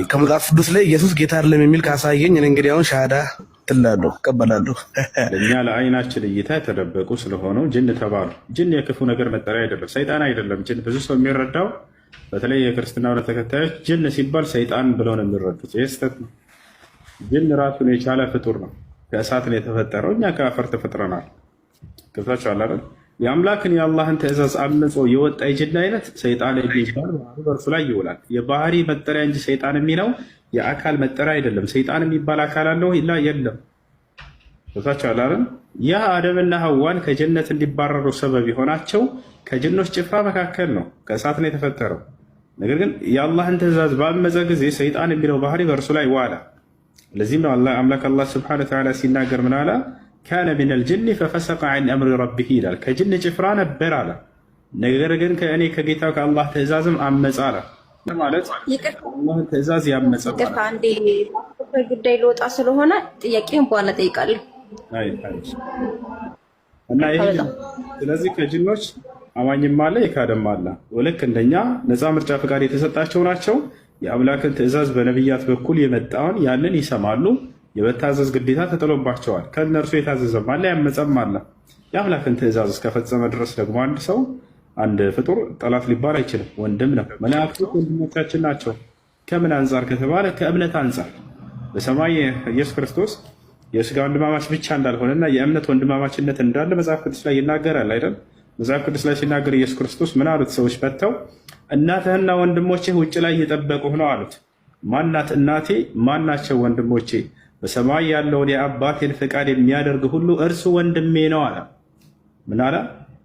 ከመጽሐፍ ቅዱስ ላይ ኢየሱስ ጌታ አይደለም የሚል ካሳየኝ እኔ እንግዲህ አሁን ሻሃዳ ትላለሁ እቀበላለሁ። ለእኛ ለአይናችን እይታ የተደበቁ ስለሆነው ጅን ተባሉ። ጅን የክፉ ነገር መጠሪያ አይደለም፣ ሰይጣን አይደለም። ጅን ብዙ ሰው የሚረዳው በተለይ የክርስትና እምነት ተከታዮች ጅን ሲባል ሰይጣን ብለው ነው የሚረዱት። ይህ ስህተት ነው። ጅን ራሱን የቻለ ፍጡር ነው። ከእሳት ነው የተፈጠረው። እኛ ከአፈር ተፈጥረናል። ገብታችኋል አይደል? የአምላክን የአላህን ትእዛዝ አምጾ የወጣ የጅን አይነት ሰይጣን የሚባል በእርሱ ላይ ይውላል። የባህሪ መጠሪያ እንጂ ሰይጣን የሚለው የአካል መጠሪያ አይደለም። ሰይጣን የሚባል አካል አለው ላ የለም። ገብታችኋል አይደል? ያ አደምና ሐዋን ከጀነት እንዲባረሩ ሰበብ የሆናቸው ከጅኖች ጭፍራ መካከል ነው። ከእሳት ነው የተፈጠረው። ነገር ግን የአላህን ትእዛዝ ባመፀ ጊዜ ሰይጣን የሚለው ባህሪ በእርሱ ላይ ዋላ። ለዚህም ነው አምላክ አላህ ስብሐነሁ ወተዓላ ሲናገር ምን አለ? ካነ ሚነል ጅኒ ፈፈሰቀ ዐን አምሪ ረቢህ ይላል። ከጅን ጭፍራ ነበር አለ። ነገር ግን ከእኔ ከጌታው ከአላህ ትእዛዝም አመፀ አለ። ማለት አላህን ትእዛዝ ያመፀ ማለት አንዴ ጉዳይ ልወጣ ስለሆነ ጥያቄውን በኋላ ጠይቃለሁ። እና ይሄ ስለዚህ ከጅኖች አማኝም አለ የካደም አለ። ልክ እንደኛ ነፃ ምርጫ ፈቃድ የተሰጣቸው ናቸው። የአምላክን ትእዛዝ በነቢያት በኩል የመጣውን ያንን ይሰማሉ። የመታዘዝ ግዴታ ተጥሎባቸዋል። ከእነርሱ የታዘዘም አለ ያመፀም አለ። የአምላክን ትእዛዝ እስከፈጸመ ድረስ ደግሞ አንድ ሰው አንድ ፍጡር ጠላት ሊባል አይችልም፣ ወንድም ነው። መላእክቶች ወንድሞቻችን ናቸው። ከምን አንጻር ከተባለ ከእምነት አንጻር በሰማይ ኢየሱስ ክርስቶስ የስጋ ወንድማማች ብቻ እንዳልሆነና የእምነት ወንድማማችነት እንዳለ መጽሐፍ ቅዱስ ላይ ይናገራል አይደል? መጽሐፍ ቅዱስ ላይ ሲናገር ኢየሱስ ክርስቶስ ምን አሉት? ሰዎች መጥተው እናትህና ወንድሞችህ ውጭ ላይ እየጠበቁህ ነው አሉት። ማናት እናቴ? ማናቸው ወንድሞቼ? በሰማይ ያለውን የአባቴን ፈቃድ የሚያደርግ ሁሉ እርሱ ወንድሜ ነው አለ። ምን አለ?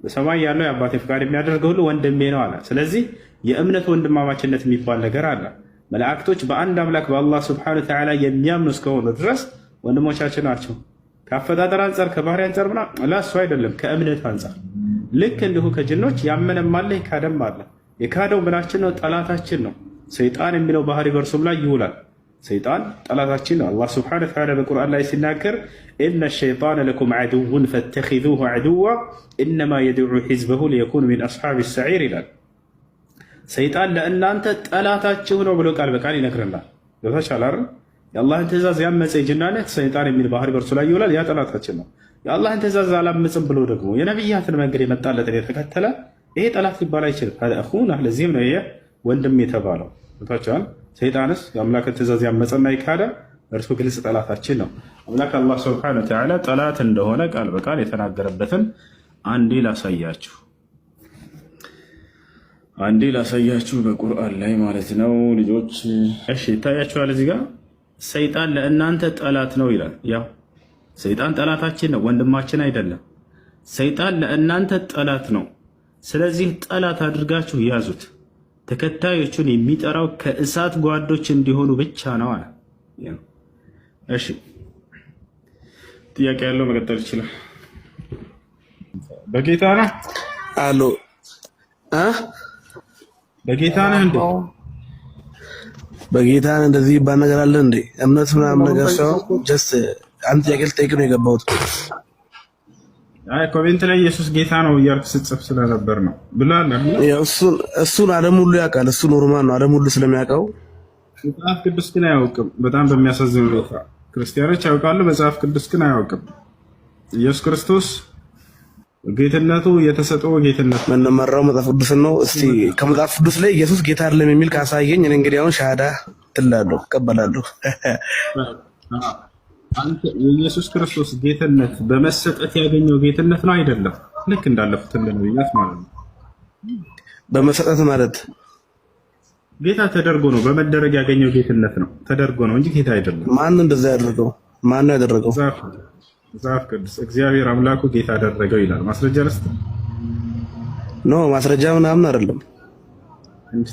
በሰማይ ያለው የአባቴን ፈቃድ የሚያደርግ ሁሉ ወንድሜ ነው አለ። ስለዚህ የእምነት ወንድማማችነት የሚባል ነገር አለ። መላእክቶች በአንድ አምላክ በአላህ ስብሐነሁ ወተዓላ የሚያምኑ እስከሆኑ ድረስ ወንድሞቻችን ናቸው። ከአፈጣጠር አንጻር ከባህሪ አንጻር እሱ አይደለም፣ ከእምነት አንጻር ልክ እንዲሁ ከጅኖች ያመነም አለ የካደም አለ። የካደው ምናችን ነው? ጠላታችን ነው። ሰይጣን የሚለው ባህሪ በእርሱም ላይ ይውላል። ሰይጣን ጠላታችን ነው። አላህ ስብሐነሁ ወተዓላ በቁርአን ላይ ሲናገር ኢነ ሸይጣነ ለኩም ዐዱውን ፈተኺዙሁ ዐዱዋ ኢነማ የድዑ ሒዝበሁ ሊየኩኑ ሚን አስሓቢ ሰዒር ይላል። ሰይጣን ለእናንተ ጠላታችሁ ነው ብሎ ቃል በቃል ይነግረናል። ገብታችኋል አይደል? የአላህን ትእዛዝ ያመፀ ጅናነት ሰይጣን የሚል ባህሪ በእርሱ ላይ ይውላል። ያ ጠላታችን ነው። የአላህን ትእዛዝ አላመፅም ብሎ ደግሞ የነቢያትን መንገድ የመጣለትን የተከተለ ይሄ ጠላት ሊባል አይችልም። አኹና ለዚህም ነው ወንድም የተባለው። ገብታችኋል? ሰይጣንስ የአምላክን ትእዛዝ ያመፀና ይካደ እርሱ ግልጽ ጠላታችን ነው። አምላክ አላህ ሱብሓነሁ ወተዓላ ጠላት እንደሆነ ቃል በቃል የተናገረበትን አንዴ ላሳያችሁ በቁርአን ላይ ማለት ነው ልጆች። እሺ ይታያችኋል እዚህ ጋር ሰይጣን ለእናንተ ጠላት ነው ይላል። ያው ሰይጣን ጠላታችን ነው፣ ወንድማችን አይደለም። ሰይጣን ለእናንተ ጠላት ነው። ስለዚህ ጠላት አድርጋችሁ ያዙት። ተከታዮቹን የሚጠራው ከእሳት ጓዶች እንዲሆኑ ብቻ ነው አለ። እሺ ጥያቄ ያለው መቀጠል ይችላል። በጌታ ነህ አሎ በጌታ ነህ እንዴ? በጌታ እንደዚህ ይባል ነገር አለ እንዴ? እምነት ምናምን ነገር ሰው ጀስት አንተ ጥያቄ ልጠይቅ ነው የገባሁት። አይ ኮሜንት ላይ ኢየሱስ ጌታ ነው እያልክ ስትጽፍ ስለነበር ነው ብላል። እሱን ዓለም ሁሉ ያውቃል። እሱ ኖርማል ነው፣ ዓለም ሁሉ ስለሚያውቀው። መጽሐፍ ቅዱስ ግን አያውቅም። በጣም በሚያሳዝን ሁኔታ ክርስቲያኖች ያውቃሉ፣ መጽሐፍ ቅዱስ ግን አያውቅም። ኢየሱስ ክርስቶስ ጌትነቱ የተሰጠው ጌትነት የምንመራው መጽሐፍ ቅዱስ ነው። እስቲ ከመጽሐፍ ቅዱስ ላይ ኢየሱስ ጌታ አይደለም የሚል ካሳየኝ እኔ እንግዲህ አሁን ሻሃዳ ትላለሁ እቀበላለሁ። አንተ የኢየሱስ ክርስቶስ ጌትነት በመሰጠት ያገኘው ጌትነት ነው አይደለም? ልክ እንዳለፉት ነብያት ማለት ነው። በመሰጠት ማለት ጌታ ተደርጎ ነው፣ በመደረግ ያገኘው ጌትነት ነው። ተደርጎ ነው እንጂ ጌታ አይደለም። ማን እንደዛ ያደረገው? ማን ነው ያደረገው? መጽሐፍ ቅዱስ እግዚአብሔር አምላኩ ጌታ አደረገው ይላል። ማስረጃ ልስጥ? ኖ ማስረጃ ምናምን አይደለም።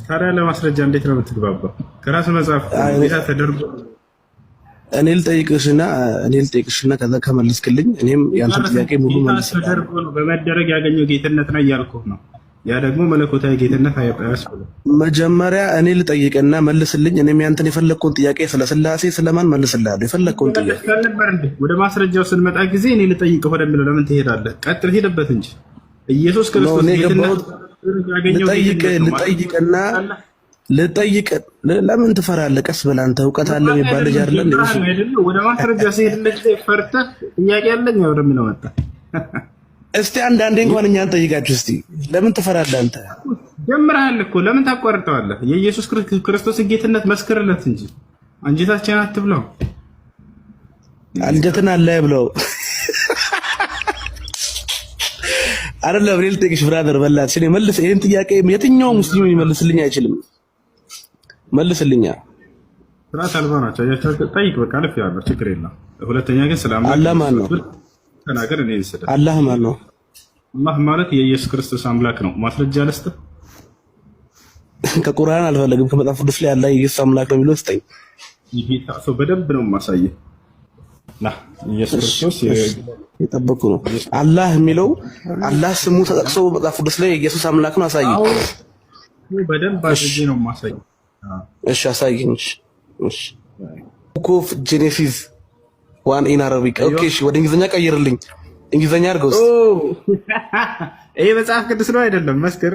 ታዲያ ለማስረጃ እንዴት ነው የምትግባባው? ከራስ መጽሐፍ ጌታ ተደርጎ እኔ ልጠይቅሽና ከዛ ከመለስክልኝ እኔም ያንተ ጥያቄ ሙሉ መልስ ተደርጎ ነው በመደረግ ያገኘው ጌትነት ነው እያልኩህ ነው። ያ ደግሞ መለኮታዊ ጌትነት አያስብልም። መጀመሪያ እኔ ልጠይቅና መልስልኝ። እኔም ያንተን የፈለግከውን ጥያቄ ስለ ሥላሴ ስለማን መልስልሃለሁ። የፈለግከውን ጥያቄ ወደ ማስረጃው ስንመጣ ጊዜ እኔ ልጠይቅህ ወደሚለው ለምን ትሄዳለህ? ቀጥል፣ ሄደበት እንጂ ኢየሱስ ክርስቶስ ጌትነት ያገኘው ልጠይቅና ልጠይቅ ለምን ትፈራለህ? ቀስ ብለህ አንተ እውቀት አለ የሚባል ልጅ አይደለ እንዴ? ወደ ማስረጃ ሲሄድልህ ፈርተህ ጥያቄ ያለኝ ወደሚለው መጣ። እስቲ አንዳንዴ እንኳን እኛን ጠይቃችሁ እስቲ ለምን ትፈራለህ አንተ? ጀምረሃል እኮ ለምን ታቋርጠዋለህ? የኢየሱስ ክርስቶስ ጌትነት መስክርለት እንጂ አንጀታችን አትብለው። አንጀትን አለ ብለው አይደለም። ብሬል ጠይቅሽ ብራዘር በላት እኔ መልስ። ይሄን ጥያቄ የትኛው ሙስሊም ይመልስልኝ አይችልም። መልስልኛ። ስርዓት አልባ ናቸው። ጠይቅ በቃ አለፍ ያለው ችግር የለም። ሁለተኛ ግን ሰላም አላህ ማን ነው? ተናገር። እኔ ልስደ አላህ ማን ነው? አላህ ማለት የኢየሱስ ክርስቶስ አምላክ ነው። ማስረጃ ልስጥህ። ከቁርአን አልፈለግም ከመጽሐፍ ቅዱስ ላይ አላህ የኢየሱስ አምላክ ነው የሚለው ስጠኝ። ይሄ ታሶ በደንብ ነው ማሳየህ። ና ኢየሱስ ክርስቶስ የጠበቁ ነው። አላህ የሚለው አላህ ስሙ ተጠቅሶ መጽሐፍ ቅዱስ ላይ የኢየሱስ አምላክ ነው አሳየኝ። በደንብ አድርጌ ነው ማሳየህ። እሺ አሳየኝ። እሺ ቡክ ኦፍ ጄኔሲስ 1 ኢን አረቢክ። ኦኬ እሺ ወደ እንግሊዘኛ ቀይርልኝ። እንግሊዘኛ አድርገው። ይሄ መጽሐፍ ቅዱስ ነው አይደለም? መስክር።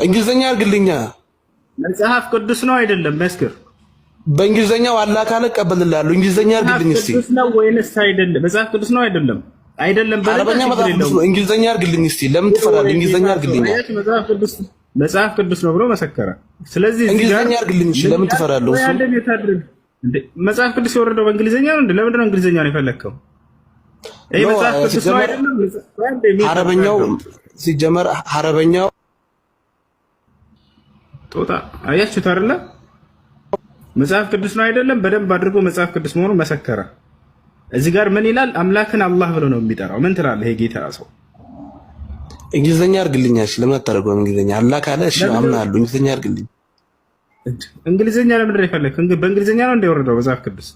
እንግሊዘኛ አድርግልኛ። መጽሐፍ ቅዱስ ነው አይደለም? መስክር። በእንግሊዘኛው አላህ ካለ እቀበልልሃለሁ። እንግሊዘኛ አድርግልኝ እስቲ። ቅዱስ ነው ወይንስ አይደለም? መጽሐፍ ቅዱስ ነው አይደለም? አይደለም አረበኛ መጽሐፍ ቅዱስ ነው። እንግሊዘኛ አድርግልኝ እስቲ። ለምን ትፈራለህ? እንግሊዘኛ አድርግልኝ። መጽሐፍ ቅዱስ ነው ብሎ መሰከረ። ስለዚህ እንግሊዘኛ አድርግልኝ እሺ። ለምን ትፈራለህ? እሱ መጽሐፍ ቅዱስ የወረደው በእንግሊዘኛ ነው እንዴ? ለምንድን ነው እንግሊዘኛ ነው የፈለከው? ይሄ መጽሐፍ ቅዱስ ነው አይደለም? አረበኛው ሲጀመር አረበኛው ጦጣ አያችሁት አይደለ? መጽሐፍ ቅዱስ ነው አይደለም? በደንብ አድርጎ መጽሐፍ ቅዱስ መሆኑን መሰከረ። እዚህ ጋር ምን ይላል? አምላክን አላህ ብሎ ነው የሚጠራው። ምን ትላለህ? ይሄ ጌታ ሰው እንግሊዘኛ አድርግልኝ እሺ። ለምን አታደርገውም? እንግሊዘኛ አላህ ካለ እሺ አምናለሁ። እንግሊዘኛ አድርግልኝ። እንግሊዘኛ ለምን እንደፈለክ? በእንግሊዘኛ ነው እንደወረደው መጽሐፍ ቅዱስ።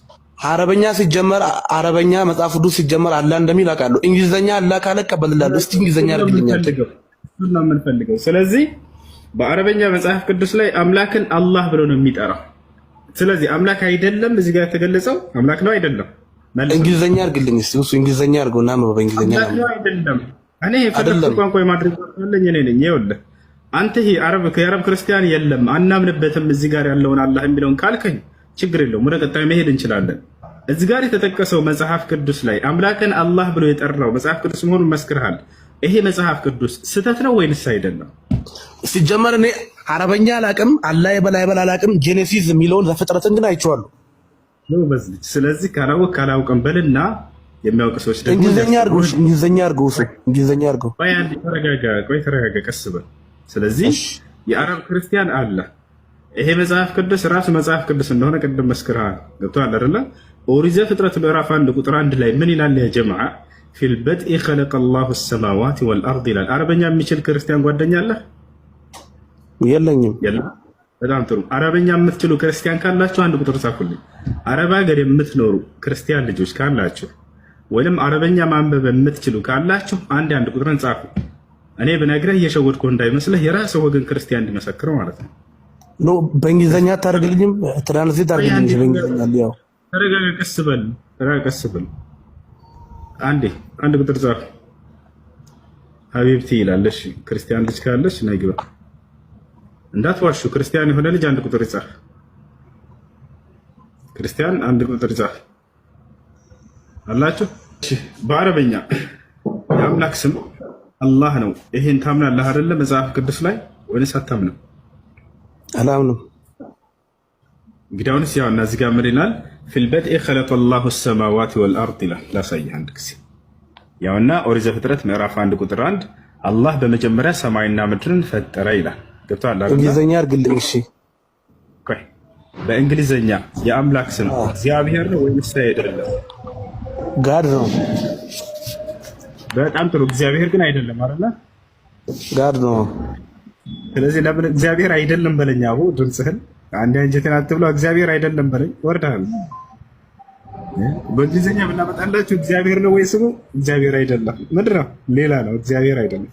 አረበኛ ሲጀመር አረበኛ መጽሐፍ ቅዱስ ሲጀመር አላህ እንደሚል አውቃለሁ። እንግሊዘኛ አላህ ካለ እቀበልልሃለሁ። እስቲ እንግሊዘኛ አድርግልኝ። እሱን ነው የምንፈልገው። ስለዚህ በአረበኛ መጽሐፍ ቅዱስ ላይ አምላክን አላህ ብሎ ነው የሚጠራው። ስለዚህ አምላክ አይደለም እዚህ ጋር የተገለጸው አምላክ ነው አይደለም? እንግሊዘኛ አድርግልኝ እስቲ። እሱ እንግሊዘኛ አድርገውና በእንግሊዘኛ ነው አይደለም? እኔ የፈለኩት ቋንቋ የማድረግ አለኝ እኔ ነኝ። ይኸውልህ አንተ ይሄ የአረብ ክርስቲያን የለም አናምንበትም እዚህ ጋር ያለውን አላህ የሚለውን ካልከኝ ችግር የለውም፣ ወደ ቀጣይ መሄድ እንችላለን። እዚህ ጋር የተጠቀሰው መጽሐፍ ቅዱስ ላይ አምላክን አላህ ብሎ የጠራው መጽሐፍ ቅዱስ መሆኑን መስክርሃል። ይሄ መጽሐፍ ቅዱስ ስህተት ነው ወይንስ አይደለም? ሲጀመር እኔ አረበኛ አላቅም፣ አላህ የበላይ አላቅም። ጄኔሲስ የሚለውን ዘፍጥረትን ግን አይቼዋለሁ። ስለዚህ ካላውቅም በልና የሚያውቅ ሰዎች ደግሞ እንግሊዘኛ አድርገው፣ እንግሊዘኛ አድርገው፣ እሱ እንግሊዘኛ አድርገው። ቆይ ተረጋጋ፣ ቀስ በል። ስለዚህ የአረብ ክርስቲያን አለ። ይሄ መጽሐፍ ቅዱስ ራሱ መጽሐፍ ቅዱስ እንደሆነ ቅድም መስክርሃል። ገብቶሃል አይደለ? ኦሪት ዘፍጥረት ምዕራፍ 1 ቁጥር 1 ላይ ምን ይላል? ያ ጀማዓ ፊል በድኢ ኸለቀ አላሁ ሰማዋት ወልአርድ ይላል። አረበኛ የሚችል ክርስቲያን ጓደኛ አለህ? የለኝም። በጣም ጥሩ። አረበኛ የምትችሉ ክርስቲያን ካላችሁ አንድ ቁጥር ጻፉልኝ። አረብ ሀገር የምትኖሩ ክርስቲያን ልጆች ካላችሁ ወይም አረበኛ ማንበብ የምትችሉ ካላችሁ አንድ ቁጥርን ጻፉ። እኔ ብነግርህ እየሸወድኩህ እንዳይመስልህ የራስህ ወገን ክርስቲያን እንዲመሰክረው ማለት ነው። ኖ በእንግሊዘኛ አታደርግልኝም? ትራንስሌት አድርግልኝ በእንግሊዘኛ። ያው ተረጋጋ፣ ቀስ በል። አንድ ቁጥር ጻፍ። ሀቢብቲ ይላል። እሺ ክርስቲያን ልጅ ካለች ነይ ግባ። እንዳትዋሹ። ክርስቲያን የሆነ ልጅ አንድ ቁጥር ይጻፍ። ክርስቲያን አንድ ቁጥር ይጻፍ አላችሁ። በአረበኛ የአምላክ ስም አላህ ነው። ይሄን ታምናለህ አይደለ? መጽሐፍ ቅዱስ ላይ ወይስ አታምንም? አላምንም። እንግዲህ አሁንስ ያው እና እዚህ ጋር ምን ይላል? ፊል በድኢ ኸለቀ አላሁ ሰማዋት ወልአርድ ይላል። ላሳይህ አንድ ጊዜ። ያውና ኦሪት ዘፍጥረት ምዕራፍ 1 ቁጥር 1 አላህ በመጀመሪያ ሰማይና ምድርን ፈጠረ ይላል። ገብቶሃል አይደል? እንግሊዘኛ አድርግልኝ እሺ። ቆይ በእንግሊዘኛ የአምላክ ስም እግዚአብሔር ነው ወይስ አይደለም? ጋድ ነው። በጣም ጥሩ። እግዚአብሔር ግን አይደለም አይደለ? ጋድ ነው። ስለዚህ ለምን እግዚአብሔር አይደለም በለኝ። አቡ ድምፅህን አንድ አንጀቴን አትብለው። እግዚአብሔር አይደለም በለኝ። ወርዳል። በእንግሊዘኛ ብናመጣላችሁ እግዚአብሔር ነው ወይ ስሙ? እግዚአብሔር አይደለም። ምንድን ነው? ሌላ ነው። እግዚአብሔር አይደለም።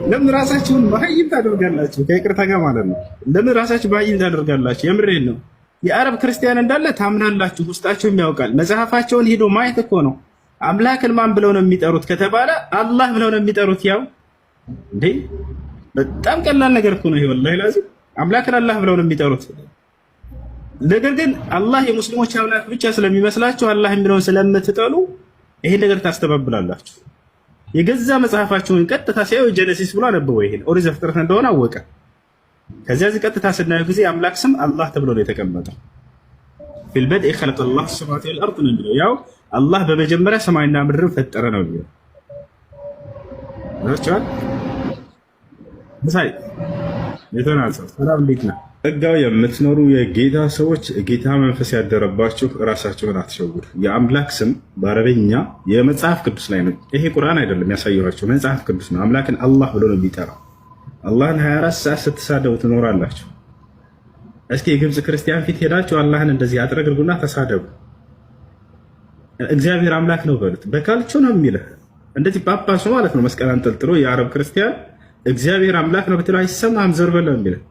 ለምን ራሳችሁን መሀይም ታደርጋላችሁ? ከይቅርታ ጋር ማለት ነው። ለምን ራሳችሁ መሀይም ታደርጋላችሁ? የምሬን ነው። የአረብ ክርስቲያን እንዳለ ታምናላችሁ፣ ውስጣችሁም ያውቃል። መጽሐፋቸውን ሄዶ ማየት እኮ ነው። አምላክን ማን ብለው ነው የሚጠሩት ከተባለ አላህ ብለው ነው የሚጠሩት። ያው እንዴ በጣም ቀላል ነገር እኮ ነው ይሄ ወላሂ ላዚም አምላክን አላህ ብለው ነው የሚጠሩት። ነገር ግን አላህ የሙስሊሞች አምላክ ብቻ ስለሚመስላችሁ አላህ የሚለውን ስለምትጠሉ ይሄን ነገር ታስተባብላላችሁ። የገዛ መጽሐፋችሁን ቀጥታ ሲያዩ ጀነሲስ ብሎ አነበው ይሄን ኦሪት ዘፍጥረት እንደሆነ አወቀ። ከዚያ እዚህ ቀጥታ ስናየው ጊዜ አምላክ ስም አላህ ተብሎ ነው የተቀመጠው። ፊል በድኢ ኸለቀ አላህ ሰማዋቲ ወልአርድ ነው የሚለው ያው አላህ በመጀመሪያ ሰማይና ምድርን ፈጠረ ነው የሚለው ናቸው። ምሳይ የተናጸው ሰላም እንዴት ነው? ጸጋው የምትኖሩ የጌታ ሰዎች ጌታ መንፈስ ያደረባችሁ ራሳችሁን አትሸውዱ። የአምላክ ስም በአረበኛ የመጽሐፍ ቅዱስ ላይ ነው። ይሄ ቁርአን አይደለም ያሳየኋችሁ፣ መጽሐፍ ቅዱስ ነው። አምላክን አላህ ብሎ ነው የሚጠራው። አላህን 24 ሰዓት ስትሳደቡ ትኖራላችሁ። እስኪ የግብፅ ክርስቲያን ፊት ሄዳችሁ አላህን እንደዚህ አጥረግርጉና ተሳደቡ። እግዚአብሔር አምላክ ነው በሉት። በካልቾ ነው የሚልህ እንደዚህ ጳጳሱ ማለት ነው መስቀል አንጠልጥሎ የአረብ ክርስቲያን እግዚአብሔር አምላክ ነው ብትለው አይሰማህም። ዘር በለው የሚልህ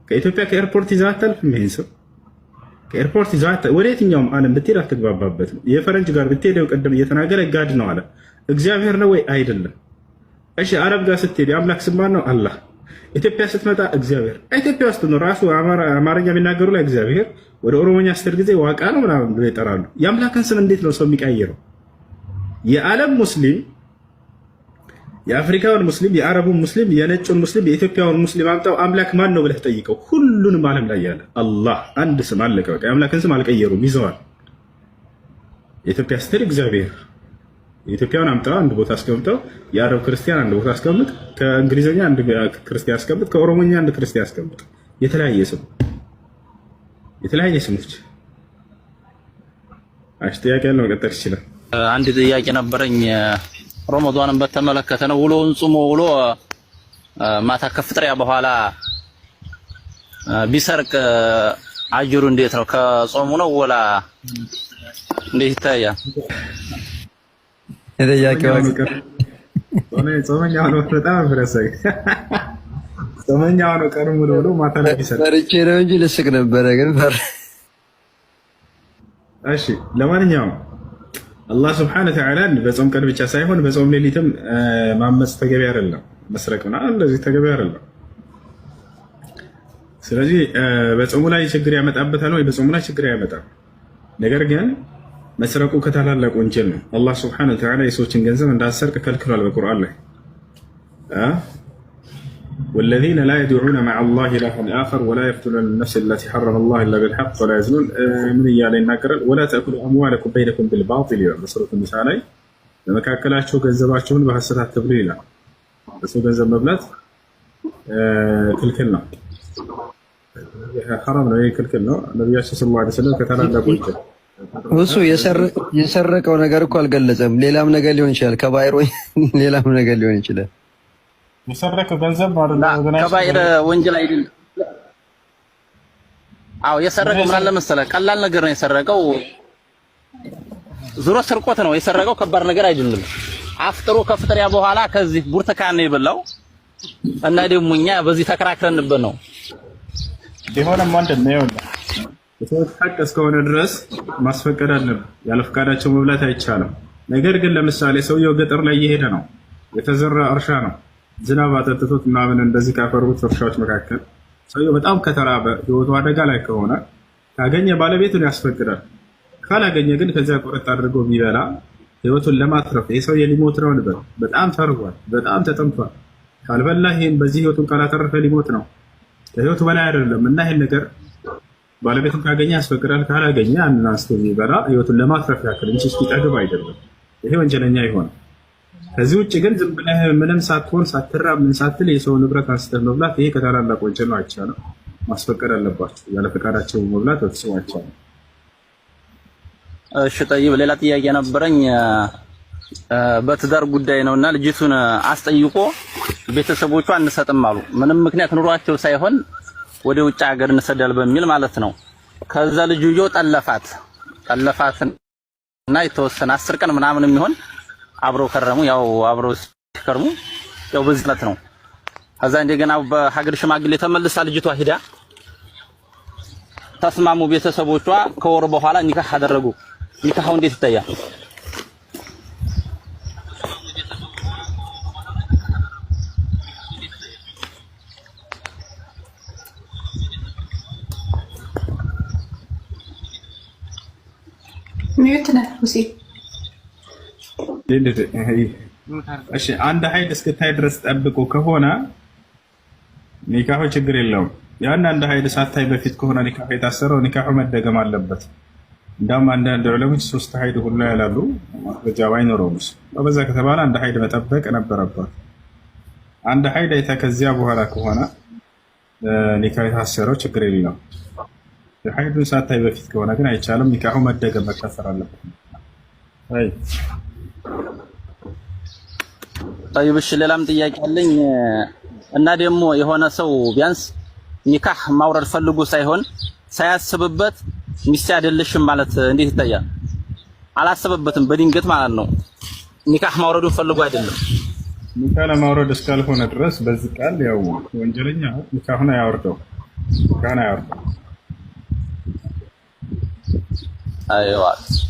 ከኢትዮጵያ ከኤርፖርት ይዘህ አታልፍም። ይሄን ሰው ከኤርፖርት ይዘህ ወደ የትኛውም ዓለም ብትሄድ አትግባባበትም። የፈረንጅ ጋር ብትሄድ ቅድም እየተናገረ ጋድ ነው አለ። እግዚአብሔር ነው ወይ? አይደለም። እሺ አረብ ጋር ስትሄድ የአምላክ ስም ማን ነው? አላህ። ኢትዮጵያ ስትመጣ እግዚአብሔር። ኢትዮጵያ ውስጥ ነው ራሱ አማርኛ የሚናገሩ ላይ እግዚአብሔር ወደ ኦሮሞኛ ስትሄድ ጊዜ ዋቃ ነው ምናምን ብለው ይጠራሉ። የአምላክን ስም እንዴት ነው ሰው የሚቀይረው? የዓለም ሙስሊም የአፍሪካውን ሙስሊም፣ የአረቡን ሙስሊም፣ የነጩን ሙስሊም፣ የኢትዮጵያውን ሙስሊም አምጣው አምላክ ማን ነው ብለህ ጠይቀው። ሁሉንም ዓለም ላይ ያለ አላህ አንድ ስም አለቀ። በቃ የአምላክን ስም አልቀየሩም፣ ይዘዋል። የኢትዮጵያ ስትል እግዚአብሔር የኢትዮጵያውን አምጣው አንድ ቦታ አስቀምጠው፣ የአረብ ክርስቲያን አንድ ቦታ አስቀምጥ፣ ከእንግሊዝኛ አንድ ክርስቲያን አስቀምጥ፣ ከኦሮሞኛ አንድ ክርስቲያን አስቀምጥ። የተለያየ ስም የተለያየ ስሞች። አሽ ጥያቄ ያለው መቀጠል ይችላል። አንድ ጥያቄ ነበረኝ። ረመዳንን በተመለከተ ነው። ውሎውን ጾሞ ውሎ ማታ ከፍጥሪያ በኋላ ቢሰርቅ አጅሩ እንዴት ነው? ከጾሙ ነው ወላ እንዴት ይታያል? የጥያቄው ጾመኛው ነው። በጣም ፍረሰይ ጾመኛው ነው። ቀኑ ሙሉ ውሎ ማታ ላይ ቢሰርቅ ፈርቼ ነው እንጂ ልስቅ ነበረ ግን እሺ ለማንኛውም አላህ ስብሐነሁ ወተዓላ በጾም ቀን ብቻ ሳይሆን በጾም ሌሊትም ማመጽ ተገቢ አይደለም። መስረቅና እንደዚህ ተገቢ አይደለም። ስለዚህ በጾሙ ላይ ችግር ያመጣበታል ወይ? በጾሙ ላይ ችግር ያመጣል። ነገር ግን መስረቁ ከታላላቅ ወንጀል ነው። አላህ ስብሐነሁ ወተዓላ የሰዎችን ገንዘብ እንዳሰርቅ ከልክሏል በቁርአን ላይ والذين لا يدعون مع الله إلها آخر ولا يقتلون النفس التي حرم الله إلا بالحق ولا يزنون من يالينا قرر ولا تأكلوا أموالكم بينكم بالباطل بسورة النساء ላይ ለመካከላችሁ ገንዘባችሁን በሐሰት አትብሉ ይላል። እሱ ገንዘብ መብላት ክልክል ነው፣ ሐራም ነው፣ ክልክል ነው። ነብያችን ሰለላሁ ዐለይሂ ወሰለም ከተላላቆች እሱ የሰረቀው ነገር እኮ አልገለጸም። ሌላም ነገር ሊሆን ይችላል፣ ከባይሮ ሌላም ነገር ሊሆን ይችላል። የሰረቀው ገንዘብ ማለት ነው ከባይር ወንጀል አይደለም። አዎ የሰረቀው ምን አለ መሰለህ፣ ቀላል ነገር ነው የሰረቀው። ዙሮ ስርቆት ነው የሰረቀው፣ ከባድ ነገር አይደለም። አፍጥሮ ከፍጥሪያ በኋላ ከዚህ ብርቱካን ነው የበላው እና ደግሞ እኛ በዚህ ተከራክረንበት ነው ቢሆንም ወንድም ነው የሰዎች ሐቅ እስከሆነ ድረስ ማስፈቀድ አለብን። ያለ ፈቃዳቸው መብላት አይቻልም። ነገር ግን ለምሳሌ ሰውየው ገጠር ላይ እየሄደ ነው፣ የተዘራ እርሻ ነው፣ ዝናብ አጠጥቶት ምናምን እንደዚህ ካፈሩት እርሻዎች መካከል ሰውየው በጣም ከተራበ ህይወቱ አደጋ ላይ ከሆነ ካገኘ ባለቤቱን ያስፈቅዳል። ካላገኘ ግን ከዚያ ቆረጥ አድርጎ ቢበላ ህይወቱን ለማትረፍ ይሄ ሰውዬ ሊሞት ነው እንበል። በጣም ተርቧል፣ በጣም ተጠምቷል። ካልበላ ይሄን በዚህ ህይወቱን ካላተረፈ ሊሞት ነው፣ ከህይወቱ በላይ አይደለም። እና ይሄን ነገር ባለቤቱን ካገኘ ያስፈቅዳል። ካላገኘ አንድ አንስቶ ቢበላ ህይወቱን ለማትረፍ ያክል እንጂ እስኪጠግብ አይደለም። ይሄ ወንጀለኛ ይሆናል። ከዚህ ውጭ ግን ዝም ብለህ ምንም ሳትሆን ሳትራብ ምን ሳትል የሰው ንብረት አንስተህ መብላት ይሄ ከታላላቅ ወንጀል ነው። አይቻልም። ማስፈቀድ አለባቸው። ያለ ፈቃዳቸው መብላት በፍጹም አይቻልም። እሺ ጠይብ፣ ሌላ ጥያቄ ነበረኝ። በትዳር ጉዳይ ነውና ልጅቱን አስጠይቆ ቤተሰቦቿ አንሰጥም አሉ። ምንም ምክንያት ኑሯቸው ሳይሆን ወደ ውጭ ሀገር እንሰዳል በሚል ማለት ነው። ከዛ ልጅየው ጠለፋትና የተወሰነ 10 ቀን ምናምን የሚሆን አብረው ከረሙ። ያው አብረው ሲከርሙ ያው በዚህ ዕለት ነው። ከዛ እንደገና በሀገር ሽማግሌ ተመልሳ ልጅቷ ሂዳ ተስማሙ ቤተሰቦቿ። ከወር በኋላ ኒካህ አደረጉ። ኒካሁ እንዴት ይታያል? ሚዩት ነህ ሁሴን። እሺ አንድ ሀይድ እስክታይ ድረስ ጠብቆ ከሆነ ኒካሁ ችግር የለውም። ያን አንድ ሀይድ ሳታይ በፊት ከሆነ ኒካሁ የታሰረው ኒካሁ መደገም አለበት። እንዳውም አንዳንድ ዑለሞች 3 ሀይድ ሁሉ ያላሉ ማስረጃ ባይኖረውም በዛ ከተባለ አንድ ሀይድ መጠበቅ ነበረባት። አንድ ሀይድ አይታ ከዚያ በኋላ ከሆነ ኒካሁ የታሰረው ችግር የለውም። ሀይዱን ሳታይ በፊት ከሆነ ግን አይቻልም። ኒካሁ መደገም መታሰር አለበት። طيب እሺ ሌላም ጥያቄ አለኝ እና ደግሞ የሆነ ሰው ቢያንስ ኒካህ ማውረድ ፈልጎ ሳይሆን ሳያስብበት ሚስት አይደለሽም ማለት እንዴት ይታያል? አላሰበበትም በድንገት ማለት ነው። ኒካህ ማውረዱን ፈልጎ አይደለም። ኒካህ ለማውረድ እስካልሆነ ድረስ በዚህ ቃል ያው ወንጀለኛ ኒካሁን አያወርደው። አይዋ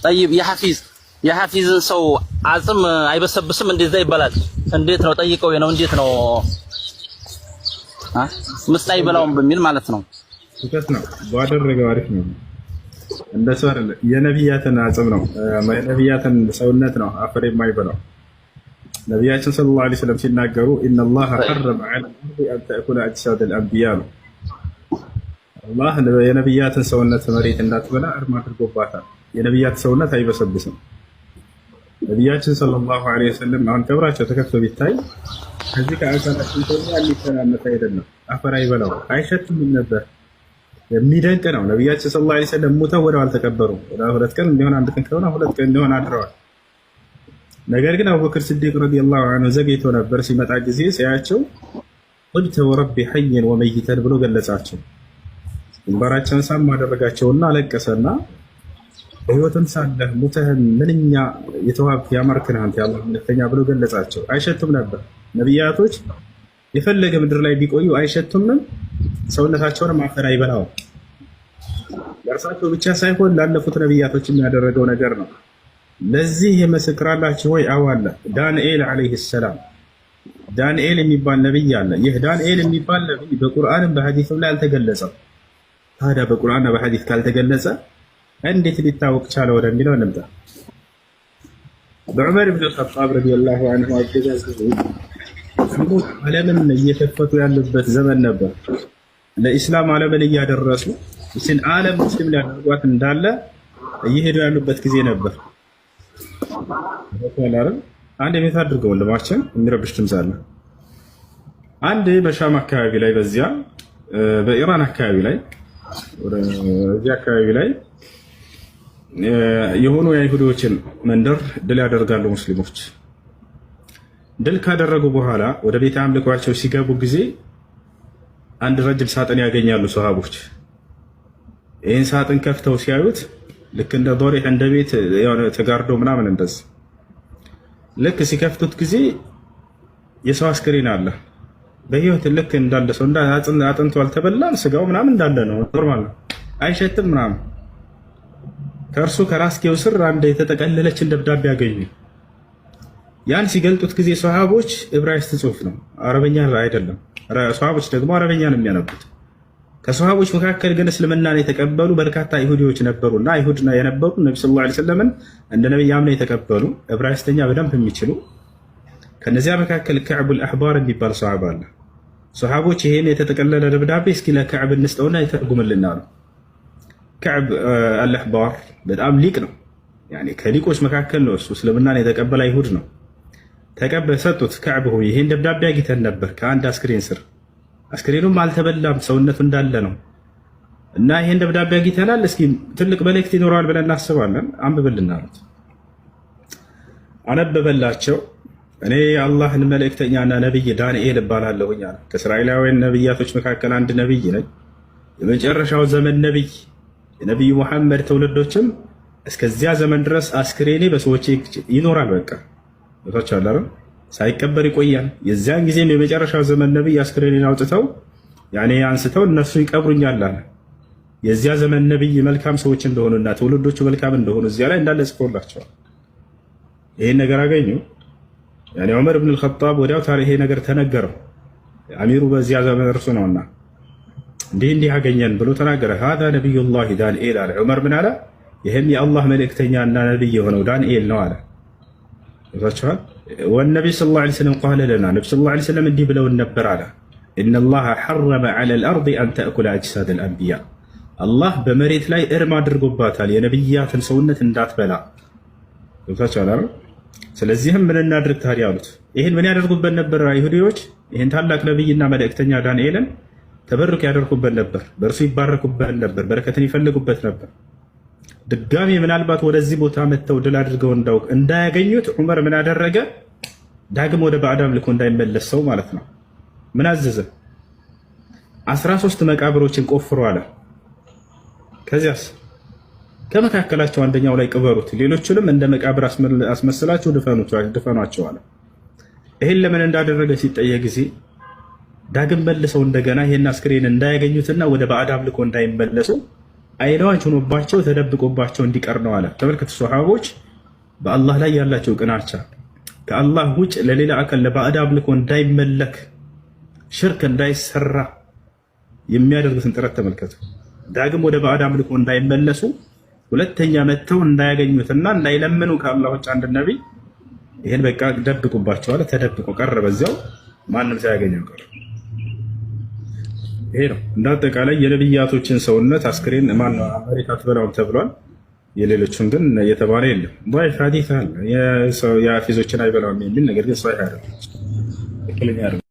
طيب የሐፊዝን ሰው አጽም አይበሰብስም እንደዛ ይባላል። እንዴት ነው ጠይቀው ነው እንዴት ነው ምስጥ አይበላውም በሚል ማለት ነው። ስህተት ነው። ባደረገው አሪፍ ነው። እንደሱ አይደለም። የነቢያትን አጽም ነው የነቢያትን ሰውነት ነው አፈር የማይበላው። ነቢያችን ሰለላሁ ዐለይሂ ወሰለም ሲናገሩ ኢነላህ ሐረመ ዐለ አልአርድ አን ተእኩለ አጅሳድ አልአንቢያ ነው። አላህ የነቢያትን ሰውነት መሬት እንዳትበላ እርም አድርጎባታል። የነቢያት ሰውነት አይበሰብስም። ነቢያችን ሰለላሁ ዐለይሂ ወሰለም አሁን ቀብራቸው ተከፍቶ ቢታይ ከዚህ ከአካላችን ተኛ የሚተናነስ አይደለም። አፈር አይበላው አይሸትም ነበር። የሚደንቅ ነው። ነቢያችን ሰለላሁ ዐለይሂ ወሰለም ሞተው ወዲያው አልተቀበሩም። ወደ 2 ቀን እንዲሆን 1 ቀን ከሆነ 2 ቀን እንዲሆን አድረዋል። ነገር ግን አቡበክር ሲዲቅ ረዲየላሁ ዐንሁ ዘግይቶ ነበር። ሲመጣ ጊዜ ሲያያቸው ቁልተ ወረቢ ሐየን ወመይተን ብሎ ገለጻቸው። ግንባራቸውን ሳም አደረጋቸውና አለቀሰና በህይወትም ሳለህ ሙተህም ምንኛ የተዋብክ ያማርክን አንተ ያላህ መልእክተኛ ብሎ ገለጻቸው። አይሸቱም ነበር። ነቢያቶች የፈለገ ምድር ላይ ቢቆዩ አይሸቱምም፣ ሰውነታቸውን አፈር አይበላውም። ለእርሳቸው ብቻ ሳይሆን ላለፉት ነቢያቶች የሚያደረገው ነገር ነው። ለዚህ የመሰክራላችሁ ወይ? አዎ አለ። ዳንኤል ዓለይሂ ሰላም ዳንኤል የሚባል ነቢይ አለ። ይህ ዳንኤል የሚባል ነቢይ በቁርአንም በሐዲስም ላይ አልተገለጸም። ታዲያ በቁርአንና በሐዲስ ካልተገለጸ እንዴት ሊታወቅ ቻለ ወደሚለው እንምጣ። በዑመር ኢብኑ ኸጣብ ረዲየላሁ ዐንሁ አገዛዝ ዓለምን እየከፈቱ ያሉበት ዘመን ነበር። ለኢስላም ዓለምን እያደረሱ እችን ዓለም ሙስሊም ሊያደርጓት እንዳለ እየሄዱ ያሉበት ጊዜ ነበር። አንድ ቤት አድርገው ወንድማችን የሚረብሽ ድምፅ አለ። አንድ በሻም አካባቢ ላይ በዚያ በኢራን አካባቢ ላይ ወደዚህ አካባቢ ላይ የሆኑ የአይሁዶችን መንደር ድል ያደርጋሉ ሙስሊሞች። ድል ካደረጉ በኋላ ወደ ቤተ አምልኳቸው ሲገቡ ጊዜ አንድ ረጅም ሳጥን ያገኛሉ ሰሃቦች። ይህን ሳጥን ከፍተው ሲያዩት ልክ እንደ ዶሬህ እንደ ቤት ተጋርዶ ምናምን እንደዚህ ልክ ሲከፍቱት ጊዜ የሰው አስክሬን አለ በህይወት ልክ እንዳለ ሰው አጥንቱ አልተበላም፣ ስጋው ምናምን እንዳለ ነው። ኖርማል ነው፣ አይሸትም ምናምን። ከእርሱ ከራስጌው ስር አንድ የተጠቀለለችን ደብዳቤ ያገኙ። ያን ሲገልጡት ጊዜ ሰሃቦች ዕብራይስጥ ጽሑፍ ነው፣ አረበኛ አይደለም። ሰሃቦች ደግሞ አረበኛ ነው የሚያነቡት። ከሰሃቦች መካከል ግን እስልምናን የተቀበሉ በርካታ ይሁዲዎች ነበሩና አይሁድና የነበሩ ነብዩ ሰለላሁ ዐለይሂ ወሰለም እንደ ነብይ አምነው የተቀበሉ ዕብራይስጥኛ በደንብ የሚችሉ ከነዚያ መካከል ከዕቡል አሕባር የሚባል ሰሃባ አለ። ሰሃቦች ይሄን የተጠቀለለ ደብዳቤ እስኪ ለከዕብ እንስጠውና ይተርጉምልና ነው። ከዕብ አልአሕባር በጣም ሊቅ ነው። ያኔ ከሊቆች መካከል ነው። እሱ እስልምናን የተቀበለ አይሁድ ነው። ሰጡት። ከዕብ ሆይ ይሄን ደብዳቤ አግኝተን ነበር ከአንድ አስክሬን ስር፣ አስክሬኑም አልተበላም፣ ሰውነቱ እንዳለ ነው እና ይሄን ደብዳቤ አግኝተናል። እስኪ ትልቅ መልእክት ይኖረዋል ብለን እናስባለን፣ አንብብልን አሉት። አነበበላቸው። እኔ የአላህን መልእክተኛና ነብይ ዳንኤል እባላለሁኝ አለ። ከእስራኤላውያን ነብያቶች መካከል አንድ ነብይ ነኝ። የመጨረሻው ዘመን ነብይ የነብዩ መሐመድ ትውልዶችም እስከዚያ ዘመን ድረስ አስክሬኔ በሰዎች ይኖራል። በቃ ቦታች አላረ ሳይቀበር ይቆያል። የዚያን ጊዜም የመጨረሻው ዘመን ነብይ አስክሬኔን አውጥተው ያኔ አንስተው እነሱ ይቀብሩኛል አለ። የዚያ ዘመን ነብይ መልካም ሰዎች እንደሆኑና ትውልዶቹ መልካም እንደሆኑ እዚያ ላይ እንዳለ ጽፎላቸዋል። ይሄን ነገር አገኙ። ያኔ ዑመር ኢብኑ አልኸጣብ ወዲያው ታዲያ ይሄ ነገር ተነገረው። አሚሩ በዚያ ዘመን እርሱ ነውና እንዲህ አገኘን ብሎ ተናገረ። هذا نبي الله ዳንኤል አለ። ዑመር ምን አለ? ይህም የአላህ መልእክተኛና ነቢይ የሆነው ዳንኤል ነው አለ። ይዟችኋል። ወነቢይ ሰለላሁ ዐለይሂ ወሰለም ቃለ ለና ነቢ ሰለላሁ ዐለይሂ ወሰለም እንዲህ ብለውን ነበር አለ ኢነላሃ ሐረመ ዐለል አርዲ አን ተእኩለ አጅሳደል አንቢያ አላህ በመሬት ላይ እርም አድርጎባታል የነቢያትን ሰውነት እንዳትበላ። ይዟችኋል። ስለዚህም ምን እናድርግ ታዲያ አሉት። ይህን ምን ያደርጉበት ነበር አይሁዲዎች? ይህን ታላቅ ነቢይና መልእክተኛ ዳንኤልን ተበሩክ ያደርጉበት ነበር፣ በእርሱ ይባረኩበት ነበር፣ በረከትን ይፈልጉበት ነበር። ድጋሚ ምናልባት ወደዚህ ቦታ መጥተው ድል አድርገው እንዳያገኙት ዑመር ምን አደረገ? ዳግም ወደ ባዕድ አምልኮ እንዳይመለስ ሰው ማለት ነው። ምን አዘዘ? 13 መቃብሮችን ቆፍሩ አለ። ከዚያስ ከመካከላቸው አንደኛው ላይ ቅበሩት፣ ሌሎቹንም እንደ መቃብር አስመስላችሁ ድፈኗቸው አለ። ይህን ለምን እንዳደረገ ሲጠየቅ ጊዜ ዳግም መልሰው እንደገና ይህን አስክሬን እንዳያገኙትና ወደ ባዕድ አምልኮ እንዳይመለሱ አይናዋች ሆኖባቸው ተደብቆባቸው እንዲቀር ነው አለ። ተመልከቱ፣ ሶሐቦች በአላህ ላይ ያላቸው ቅናቻ ከአላህ ውጭ ለሌላ አካል ለባዕድ አምልኮ እንዳይመለክ ሽርክ እንዳይሰራ የሚያደርጉትን ጥረት ተመልከቱ። ዳግም ወደ ባዕድ አምልኮ እንዳይመለሱ ሁለተኛ መጥተው እንዳያገኙትና እንዳይለምኑ ከአላህ ውጭ አንድ ነቢይ ይህን በቃ ደብቁባቸው አለ። ተደብቆ ቀረ፣ በዚያው ማንም ሳያገኘው ቀረ። ይሄ ነው እንዳጠቃላይ የነብያቶችን ሰውነት አስክሬን ማነው አሜሪካ ትበላውም ተብሏል። የሌሎቹን ግን የተባለ የለም። ضعيف حديث አለ የሐፊዞችን አይበላውም የሚል ነገር ግን ሷሂህ አይደለም።